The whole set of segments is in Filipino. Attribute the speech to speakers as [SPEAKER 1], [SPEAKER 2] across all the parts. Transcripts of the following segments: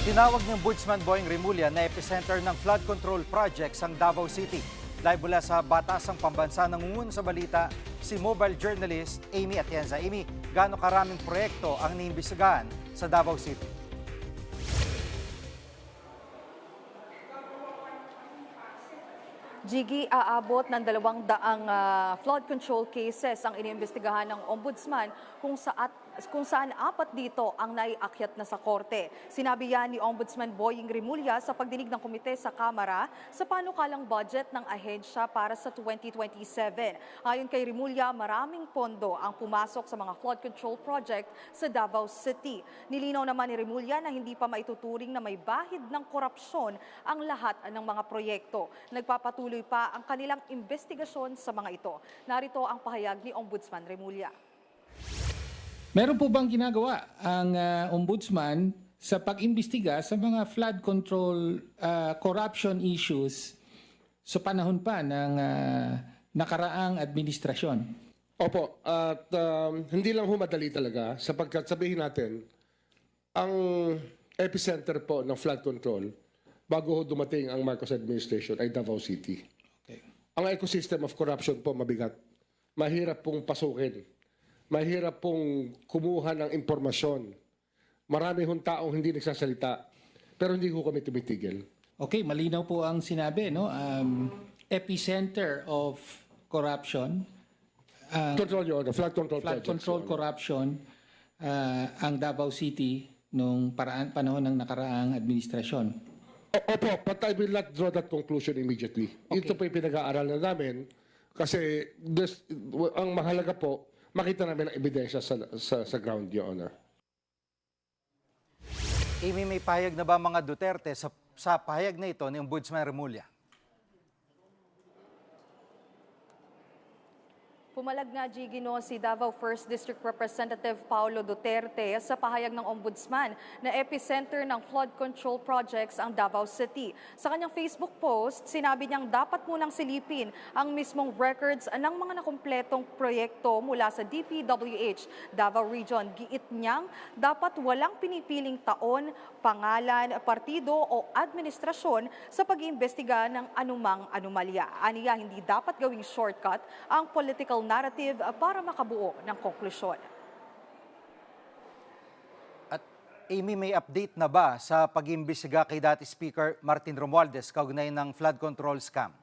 [SPEAKER 1] Tinawag ng Ombudsman Boying Rimulya na epicenter ng flood control projects ang Davao City. Live mula sa Batasang Pambansa, nangungun sa balita si mobile journalist Amy Atienza. Amy, gaano karaming proyekto ang niimbestigahan sa Davao City?
[SPEAKER 2] Jiggy, aabot ng 200 flood control cases ang iniimbestigahan ng Ombudsman kung saan 4 dito ang naiakyat na sa korte. Sinabi yan ni Ombudsman Boying Rimulya sa pagdinig ng komite sa Kamara sa panukalang budget ng ahensya para sa 2027. Ayon kay Rimulya, maraming pondo ang pumasok sa mga flood control project sa Davao City. Nilinaw naman ni Rimulya na hindi pa maituturing na may bahid ng korupsyon ang lahat ng mga proyekto. Nagpapatuloy pa ang kanilang investigasyon sa mga ito. Narito ang pahayag ni Ombudsman Rimulya.
[SPEAKER 3] Meron po bang ginagawa ang Ombudsman sa pag-imbestiga sa mga flood control corruption issues sa panahon pa ng nakaraang administrasyon?
[SPEAKER 4] Opo, at hindi lang humadali talaga sapagkat sabihin natin, ang epicenter po ng flood control bago dumating ang Marcos administration ay Davao City.
[SPEAKER 3] Okay.
[SPEAKER 4] Ang ecosystem of corruption po mabigat. Mahirap pong pasukin. Mahirap pong kumuha ng impormasyon. Marami hong taong hindi nagsasalita, pero hindi ko kami tumitigil.
[SPEAKER 3] Okay, malinaw po ang sinabi, no? Epicenter of corruption.
[SPEAKER 4] Control yun, flood control
[SPEAKER 3] Flood
[SPEAKER 4] projects.
[SPEAKER 3] control corruption ang Davao City nung panahon ng nakaraang administrasyon.
[SPEAKER 4] Opo, but I will not draw that conclusion immediately.
[SPEAKER 3] Okay.
[SPEAKER 4] Ito po yung pinag-aaralan namin kasi ang mahalaga po, makita namin ang ebidensya sa ground, Your Honor.
[SPEAKER 1] Amy, may pahayag na ba mga Duterte sa pahayag na ito ni Ombudsman Rimulya?
[SPEAKER 2] Pumalag nga, Jiggy, si Davao 1st District Representative Paulo Duterte sa pahayag ng Ombudsman na epicenter ng flood control projects ang Davao City. Sa kanyang Facebook post, sinabi niyang dapat munang silipin ang mismong records ng mga nakumpletong proyekto mula sa DPWH Davao Region. Giit niyang dapat walang pinipiling taon, pangalan, partido o administrasyon sa pag-iimbestiga ng anumang anomalya. Aniya, hindi dapat gawing shortcut ang political narrative para makabuo ng konklusyon.
[SPEAKER 1] At Amy, may update na ba sa pag-iimbestiga kay dati Speaker Martin Romualdez kaugnay ng flood control scam?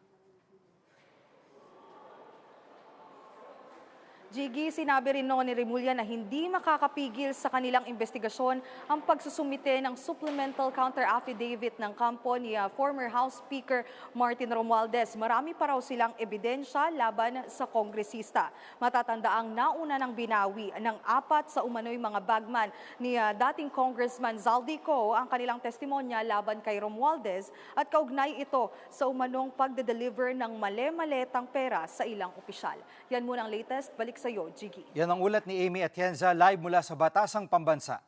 [SPEAKER 2] Jiggy, sinabi rin noon ni Rimulya na hindi makakapigil sa kanilang investigasyon ang pagsusumite ng supplemental counter-affidavit ng kampo ni former House Speaker Martin Romualdez. Marami pa raw silang ebidensya laban sa kongresista. Matatanda ang nauna ng binawi ng 4 sa umano'y mga bagman ni dating Congressman Zaldico ang kanilang testimonya laban kay Romualdez at kaugnay ito sa umanong pagde-deliver ng male-maletang pera sa ilang opisyal. Yan muna ang latest. Balik sa iyo, Jiggy.
[SPEAKER 1] Yan ang ulat ni Amy Atienza live mula sa Batasang Pambansa.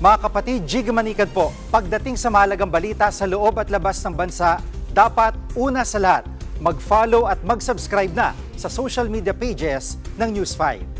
[SPEAKER 1] Mga kapatid, Jiggy Manikad po. Pagdating sa mahalagang balita sa loob at labas ng bansa, dapat una sa lahat, mag-follow at mag-subscribe na sa social media pages ng News 5.